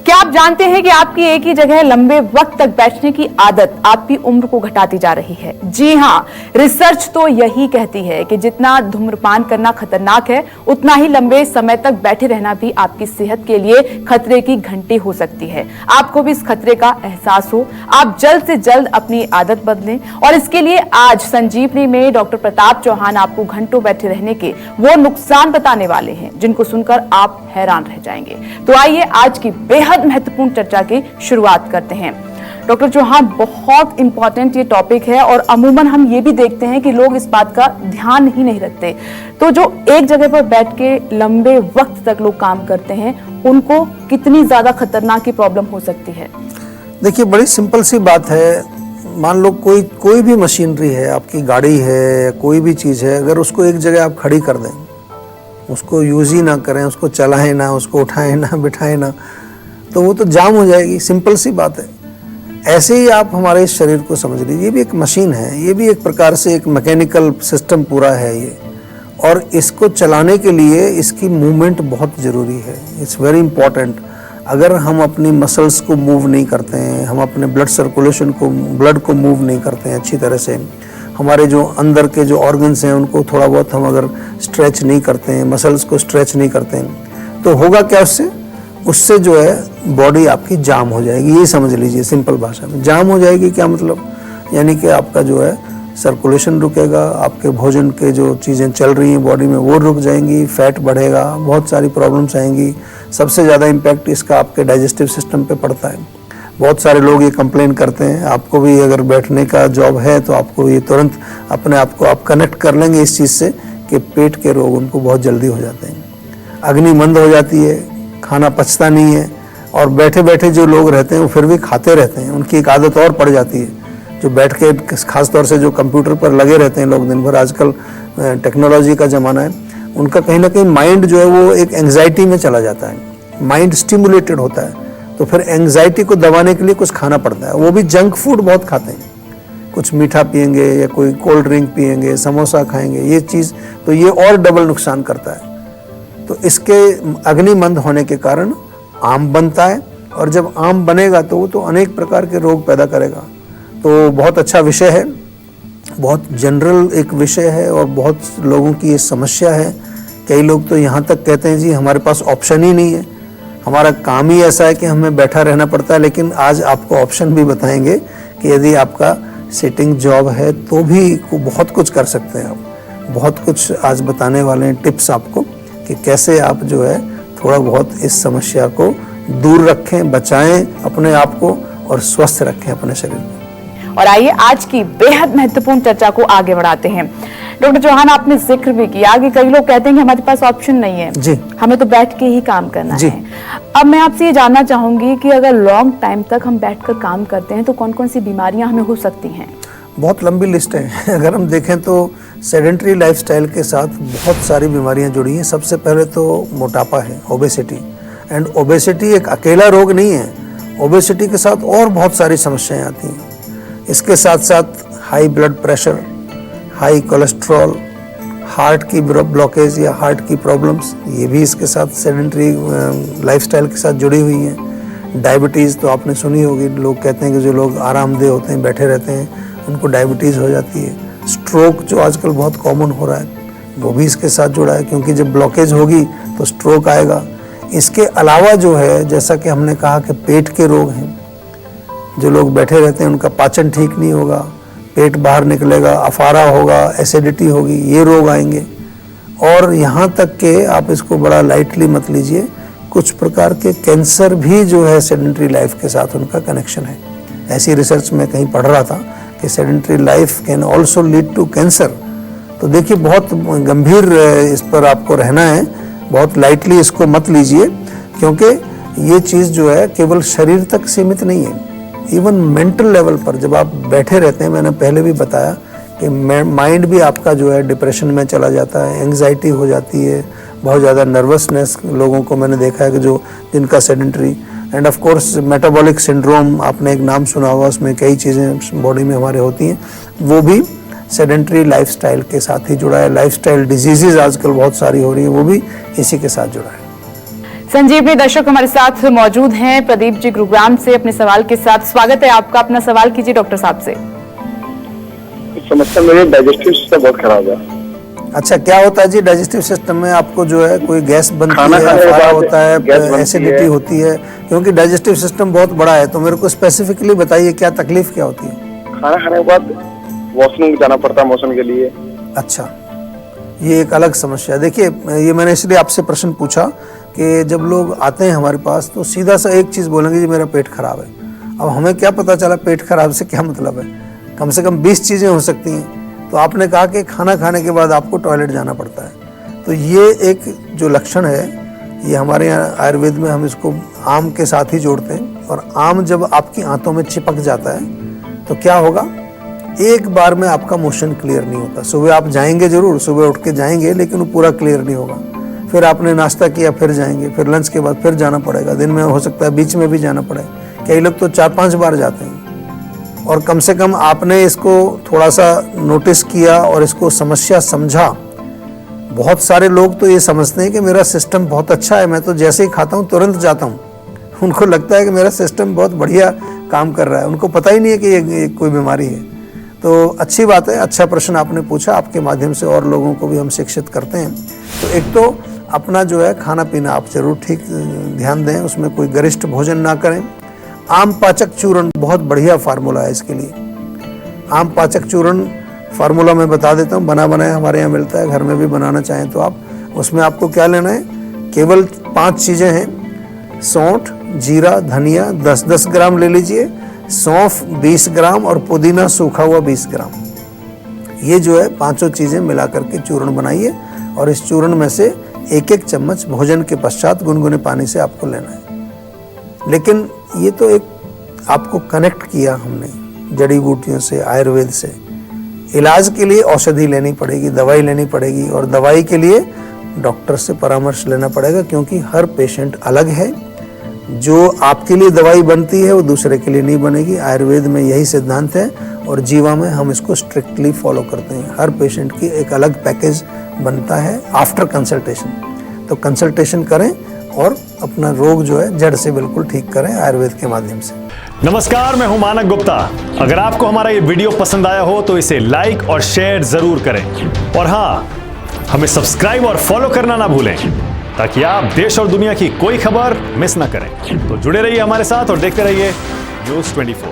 क्या आप जानते हैं कि आपकी एक ही जगह लंबे वक्त तक बैठने की आदत आपकी उम्र को घटाती जा रही है? जी हाँ, रिसर्च तो यही कहती है कि जितना धूम्रपान करना खतरनाक है, उतना ही लंबे समय तक बैठे रहना भी आपकी सेहत के लिए खतरे की घंटी हो सकती है। आपको भी इस खतरे का एहसास हो, आप जल्द से जल्द अपनी आदत बदलें। और इसके लिए आज संजीवनी में डॉक्टर प्रताप चौहान आपको घंटों बैठे रहने के वो नुकसान बताने वाले हैं जिनको सुनकर आप हैरान रह जाएंगे। तो आइए आज की बेहद महत्वपूर्ण चर्चा की शुरुआत करते हैं। डॉक्टर चौहान, बहुत इंपॉर्टेंट ये टॉपिक है और अमूमन हम ये भी देखते हैं कि लोग इस बात का ध्यान ही नहीं रखते। तो जो एक जगह पर बैठ के लंबे वक्त तक लोग काम करते हैं, उनको कितनी ज्यादा खतरनाक प्रॉब्लम हो सकती है? देखिए, बड़ी सिंपल सी बात है। मान लो कोई भी मशीनरी है, आपकी गाड़ी है, कोई भी चीज़ है, अगर उसको एक जगह आप खड़ी कर दें, उसको यूज़ ही ना करें, उसको चलाएं ना, उसको उठाएं ना, बिठाएं ना, तो वो तो जाम हो जाएगी। सिंपल सी बात है। ऐसे ही आप हमारे इस शरीर को समझ लीजिए, ये भी एक मशीन है, ये भी एक प्रकार से एक मैकेनिकल सिस्टम पूरा है ये, और इसको चलाने के लिए इसकी मूवमेंट बहुत ज़रूरी है। It's very important. अगर हम अपनी मसल्स को मूव नहीं करते हैं, हम अपने ब्लड सर्कुलेशन को, ब्लड को मूव नहीं करते हैं अच्छी तरह से, हमारे जो अंदर के जो ऑर्गन्स हैं उनको थोड़ा बहुत हम अगर स्ट्रेच नहीं करते हैं, मसल्स को स्ट्रेच नहीं करते हैं, तो होगा क्या उससे जो है बॉडी आपकी जाम हो जाएगी। ये समझ लीजिए सिंपल भाषा में। जाम हो जाएगी क्या मतलब? यानी कि आपका जो है सर्कुलेशन रुकेगा, आपके भोजन के जो चीज़ें चल रही हैं बॉडी में वो रुक जाएंगी, फैट बढ़ेगा, बहुत सारी प्रॉब्लम्स आएंगी। सबसे ज़्यादा इम्पैक्ट इसका आपके डाइजेस्टिव सिस्टम पे पड़ता है। बहुत सारे लोग ये कंप्लेन करते हैं। आपको भी अगर बैठने का जॉब है तो आपको ये तुरंत अपने आप को आप कनेक्ट कर लेंगे इस चीज़ से कि पेट के रोग उनको बहुत जल्दी हो जाते हैं। अग्नि मंद हो जाती है, खाना पचता नहीं है, और बैठे बैठे जो लोग रहते हैं वो फिर भी खाते रहते हैं। उनकी एक आदत और पड़ जाती है, जो बैठ के खास तौर से जो कंप्यूटर पर लगे रहते हैं लोग दिन भर, आजकल टेक्नोलॉजी का ज़माना है, उनका कहीं ना कहीं माइंड जो है वो एक एंग्जाइटी में चला जाता है। माइंड स्टिमुलेटेड होता है, तो फिर एंग्जाइटी को दबाने के लिए कुछ खाना पड़ता है। वो भी जंक फूड बहुत खाते हैं, कुछ मीठा पियेंगे या कोई कोल्ड ड्रिंक पियेंगे, समोसा खाएंगे, ये चीज़ तो ये और डबल नुकसान करता है। तो इसके अग्नि मंद होने के कारण आम बनता है, और जब आम बनेगा तो वो तो अनेक प्रकार के रोग पैदा करेगा। तो बहुत अच्छा विषय है, बहुत जनरल एक विषय है, और बहुत लोगों की ये समस्या है। कई लोग तो यहाँ तक कहते हैं जी हमारे पास ऑप्शन ही नहीं है, हमारा काम ही ऐसा है कि हमें बैठा रहना पड़ता है। लेकिन आज आपको ऑप्शन भी बताएंगे कि यदि आपका सिटिंग जॉब है तो भी बहुत कुछ कर सकते हैं आप। बहुत कुछ आज बताने वाले हैं टिप्स आपको कि कैसे आप जो है थोड़ा बहुत इस समस्या को दूर रखें, बचाएं अपने आप को और स्वस्थ रखें अपने शरीर को। और आइए आज की बेहद महत्वपूर्ण चर्चा को आगे बढ़ाते हैं। डॉक्टर चौहान, आपने जिक्र भी किया कि कई लोग कहते हैं कि हमारे पास ऑप्शन नहीं है जी, हमें तो बैठ के ही काम करना जी। है। अब मैं आपसे ये जानना चाहूंगी कि अगर लॉन्ग टाइम तक हम बैठकर काम करते हैं तो कौन कौन सी बीमारियां हमें हो सकती हैं? बहुत लंबी लिस्ट है। अगर हम देखें तो सेडेंट्री लाइफस्टाइल के साथ बहुत सारी बीमारियां जुड़ी हैं। सबसे पहले तो मोटापा है, ओबेसिटी। एंड ओबेसिटी एक अकेला रोग नहीं है, ओबेसिटी के साथ और बहुत सारी समस्याएं आती हैं। इसके साथ साथ high blood pressure, high cholesterol, heart की ब्लॉकेज या हार्ट की प्रॉब्लम्स, ये भी इसके साथ सेडेंट्री लाइफस्टाइल के साथ जुड़ी हुई हैं। डायबिटीज़ तो आपने सुनी होगी, लोग कहते हैं कि जो लोग आरामदेह होते हैं, बैठे रहते हैं, उनको डायबिटीज़ हो जाती है। स्ट्रोक जो आजकल बहुत कॉमन हो रहा है, वो भी इसके साथ जुड़ा है, क्योंकि जब ब्लॉकेज होगी तो स्ट्रोक आएगा। इसके अलावा जो है, जैसा कि हमने कहा कि पेट के रोग हैं, जो लोग बैठे रहते हैं उनका पाचन ठीक नहीं होगा, पेट बाहर निकलेगा, अफारा होगा, एसिडिटी होगी, ये रोग आएंगे। और यहाँ तक कि आप इसको बड़ा लाइटली मत लीजिए, कुछ प्रकार के कैंसर भी जो है सेडेंट्री लाइफ के साथ उनका कनेक्शन है। ऐसी रिसर्च में कहीं पढ़ रहा था कि sedentary life can also lead to cancer. तो देखिए, बहुत गंभीर इस पर आपको रहना है, बहुत लाइटली इसको मत लीजिए, क्योंकि ये चीज़ जो है केवल शरीर तक सीमित नहीं है, इवन मेंटल लेवल पर जब आप बैठे रहते हैं, मैंने पहले भी बताया कि माइंड भी आपका जो है डिप्रेशन में चला जाता है, एंग्जाइटी हो जाती है, बहुत ज़्यादा नर्वसनेस लोगों को मैंने देखा है कि जिनका sedentary, end of course metabolic syndrome, आपने एक नाम सुना होगा, उसमें कई चीज़ें बॉडी में हमारे होती हैं, वो भी सेडेंट्री लाइफस्टाइल के साथ ही जुड़ा है। लाइफस्टाइल डिजीजेज आजकल बहुत सारी हो रही हैं, वो भी इसी के साथ जुड़ा है। संजीवनी दर्शक हमारे साथ मौजूद हैं प्रदीप जी गुरुग्राम से अपने सवाल के साथ। स्वागत है आपका, अपना सवाल कीजिए डॉक्टर साहब से। समस्या मेरे डाइजेस्टिव सिस्टम बहुत खराब है। अच्छा, क्या होता है जी डाइजेस्टिव सिस्टम में? आपको जो है कोई गैस बनती खाना है, खाने के फाड़ा बाद होता है, गैस बनती एसिडिटी है। होती है? क्योंकि डाइजेस्टिव सिस्टम बहुत बड़ा है, तो मेरे को स्पेसिफिकली बताइए क्या तकलीफ क्या होती है? खाना खाने के बाद वॉशरूम जाना पड़ता है मोशन के लिए। अच्छा, ये एक अलग समस्या है। देखिए, ये मैंने इसलिए आपसे प्रश्न पूछा कि जब लोग आते हैं हमारे पास तो सीधा सा एक चीज़ बोलेंगे जी मेरा पेट खराब है। अब हमें क्या पता चला पेट खराब से क्या मतलब है? कम से कम 20 चीज़ें हो सकती हैं। तो आपने कहा कि खाना खाने के बाद आपको टॉयलेट जाना पड़ता है, तो ये एक जो लक्षण है, ये हमारे यहाँ आयुर्वेद में हम इसको आम के साथ ही जोड़ते हैं। और आम जब आपकी आंतों में चिपक जाता है तो क्या होगा, एक बार में आपका मोशन क्लियर नहीं होता। सुबह आप जाएंगे जरूर, सुबह उठ के जाएंगे, लेकिन वो पूरा क्लियर नहीं होगा। फिर आपने नाश्ता किया, फिर जाएंगे, फिर लंच के बाद फिर जाना पड़ेगा, दिन में हो सकता है बीच में भी जाना पड़े। कई लोग तो 4-5 बार जाते हैं। और कम से कम आपने इसको थोड़ा सा नोटिस किया और इसको समस्या समझा। बहुत सारे लोग तो ये समझते हैं कि मेरा सिस्टम बहुत अच्छा है, मैं तो जैसे ही खाता हूँ तुरंत जाता हूँ। उनको लगता है कि मेरा सिस्टम बहुत बढ़िया काम कर रहा है, उनको पता ही नहीं है कि ये कोई बीमारी है। तो अच्छी बात है, अच्छा प्रश्न आपने पूछा, आपके माध्यम से और लोगों को भी हम शिक्षित करते हैं। तो एक तो अपना जो है खाना पीना आप जरूर ठीक ध्यान दें, उसमें कोई गरिष्ठ भोजन ना करें। आम पाचक चूर्ण बहुत बढ़िया फार्मूला है इसके लिए। आम पाचक चूर्ण फार्मूला मैं बता देता हूँ, बना बनाया हमारे यहाँ मिलता है, घर में भी बनाना चाहें तो आप। उसमें आपको क्या लेना है, केवल 5 चीज़ें हैं। सौंठ, जीरा, धनिया 10-10 ग्राम ले लीजिए, सौंफ 20 ग्राम और पुदीना सूखा हुआ 20 ग्राम। ये जो है 5 चीज़ें मिला करके चूर्ण बनाइए और इस चूर्ण में से 1-1 चम्मच भोजन के पश्चात गुनगुने पानी से आपको लेना है। लेकिन ये तो एक आपको कनेक्ट किया हमने जड़ी बूटियों से, आयुर्वेद से। इलाज के लिए औषधि लेनी पड़ेगी, दवाई लेनी पड़ेगी, और दवाई के लिए डॉक्टर से परामर्श लेना पड़ेगा, क्योंकि हर पेशेंट अलग है। जो आपके लिए दवाई बनती है वो दूसरे के लिए नहीं बनेगी। आयुर्वेद में यही सिद्धांत है और जीवा में हम इसको स्ट्रिक्टली फॉलो करते हैं। हर पेशेंट की एक अलग पैकेज बनता है आफ्टर कंसल्टेशन। तो कंसल्टेशन करें और अपना रोग जो है जड़ से बिल्कुल ठीक करें आयुर्वेद के माध्यम से। नमस्कार, मैं हूं मानक गुप्ता। अगर आपको हमारा ये वीडियो पसंद आया हो तो इसे लाइक और शेयर जरूर करें, और हाँ, हमें सब्सक्राइब और फॉलो करना ना भूलें, ताकि आप देश और दुनिया की कोई खबर मिस ना करें। तो जुड़े रहिए हमारे साथ और देखते रहिए News 24।